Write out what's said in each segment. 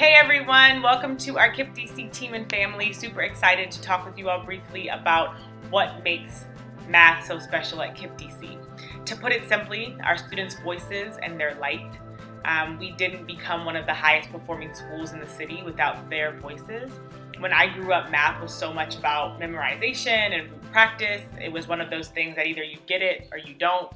Hey everyone, welcome to our KIPP DC team and family. Super excited to talk with you all briefly about what makes math so special at KIPP DC. To put it simply, our students' voices and their light. We didn't become one of the highest performing schools in the city without their voices. When I grew up, math was so much about memorization and practice. It was one of those things that either you get it or you don't.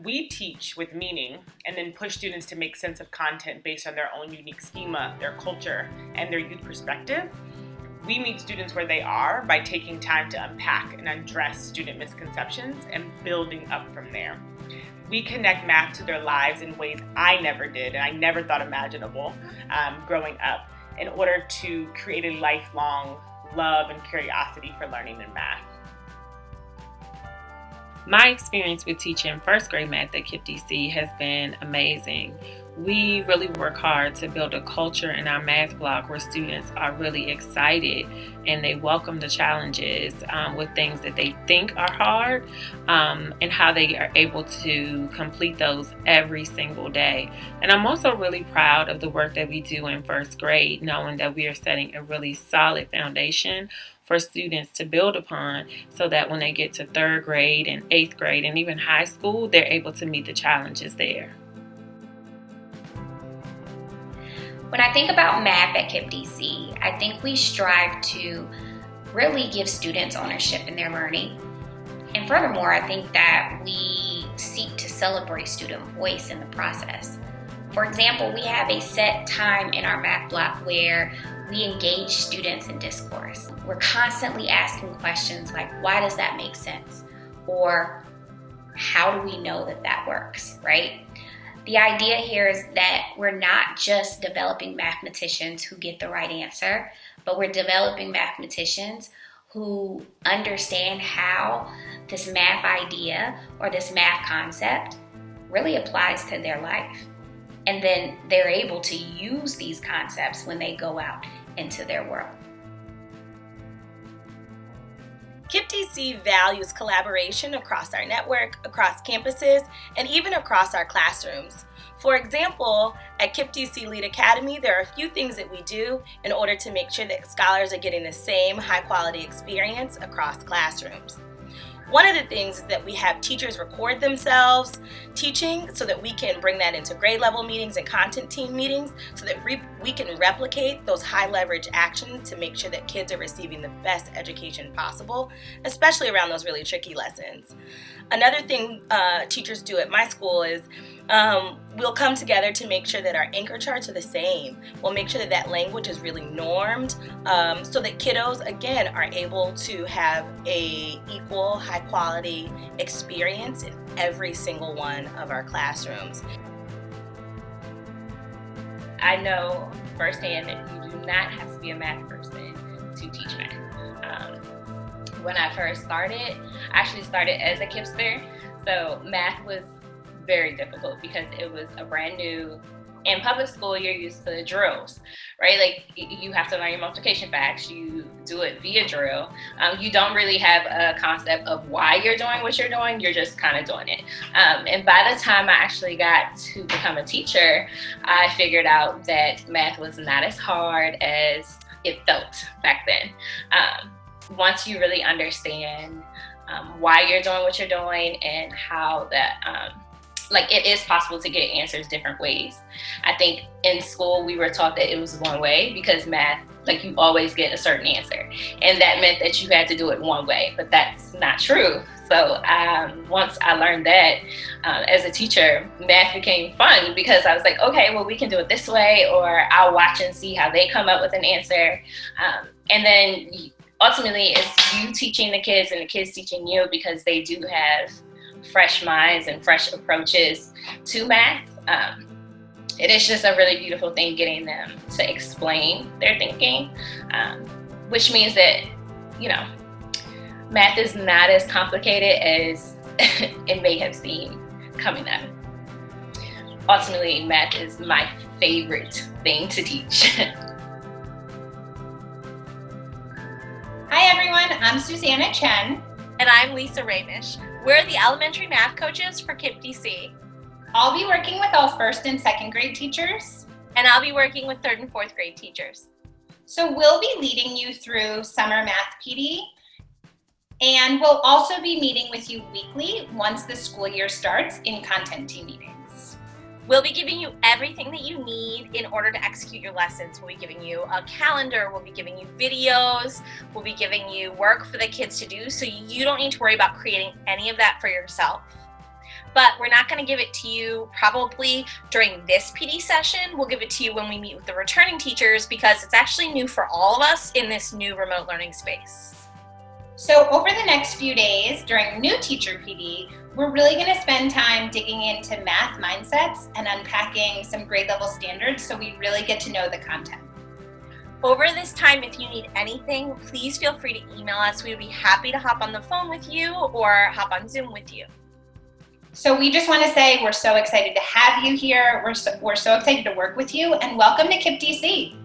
We teach with meaning and then push students to make sense of content based on their own unique schema, their culture, and their youth perspective. We meet students where they are by taking time to unpack and address student misconceptions and building up from there. We connect math to their lives in ways I never did and I never thought imaginable growing up in order to create a lifelong love and curiosity for learning in math. My experience with teaching first grade math at KIPP DC has been amazing. We really work hard to build a culture in our math block where students are really excited and they welcome the challenges with things that they think are hard and how they are able to complete those every single day. And I'm also really proud of the work that we do in first grade, knowing that we are setting a really solid foundation for students to build upon so that when they get to third grade and eighth grade and even high school, they're able to meet the challenges there. When I think about math at KIPP DC, I think we strive to really give students ownership in their learning. And furthermore, I think that we seek to celebrate student voice in the process. For example, we have a set time in our math block where we engage students in discourse. We're constantly asking questions like, why does that make sense? Or how do we know that that works, right? The idea here is that we're not just developing mathematicians who get the right answer, but we're developing mathematicians who understand how this math idea or this math concept really applies to their life. And then they're able to use these concepts when they go out into their world. KIPP DC values collaboration across our network, across campuses, and even across our classrooms. For example, at KIPP DC Lead Academy, there are a few things that we do in order to make sure that scholars are getting the same high-quality experience across classrooms. One of the things is that we have teachers record themselves teaching so that we can bring that into grade level meetings and content team meetings so that we can replicate those high leverage actions to make sure that kids are receiving the best education possible, especially around those really tricky lessons. Another thing teachers do at my school is we'll come together to make sure that our anchor charts are the same. We'll make sure that that language is really normed so that kiddos, again, are able to have a equal high quality experience in every single one of our classrooms. I know firsthand that you do not have to be a math person to teach math. When I first started, I actually started as a KIPPster, so math was very difficult because it was a brand new. In public school, you're used to drills, right? Like you have to learn your multiplication facts. You do it via drill. You don't really have a concept of why you're doing what you're doing. You're just kind of doing it. And by the time I actually got to become a teacher, I figured out that math was not as hard as it felt back then. Once you really understand why you're doing what you're doing and how that it is possible to get answers different ways. I think in school we were taught that it was one way because math, you always get a certain answer. And that meant that you had to do it one way, but that's not true. So once I learned that as a teacher, math became fun because I was like, okay, well, we can do it this way, or I'll watch and see how they come up with an answer. And then ultimately it's you teaching the kids and the kids teaching you because they do have fresh minds and fresh approaches to math. It is just a really beautiful thing getting them to explain their thinking, which means that, math is not as complicated as it may have seemed coming up. Ultimately, math is my favorite thing to teach. Hi everyone, I'm Susanna Chen. And I'm Lisa Ramish. We're the elementary math coaches for KIPP DC. I'll be working with all first and second grade teachers. And I'll be working with 3rd and 4th grade teachers. So we'll be leading you through summer math PD, and we'll also be meeting with you weekly once the school year starts in content team meetings. We'll be giving you everything that you need in order to execute your lessons. We'll be giving you a calendar, we'll be giving you videos, we'll be giving you work for the kids to do, so you don't need to worry about creating any of that for yourself. But we're not going to give it to you probably during this PD session. We'll give it to you when we meet with the returning teachers, because it's actually new for all of us in this new remote learning space. So over the next few days during new teacher PD, we're really going to spend time digging into math mindsets and unpacking some grade level standards so we really get to know the content. Over this time, if you need anything, please feel free to email us. We would be happy to hop on the phone with you or hop on Zoom with you. So we just want to say we're so excited to have you here. We're so excited to work with you, and welcome to KIPP DC.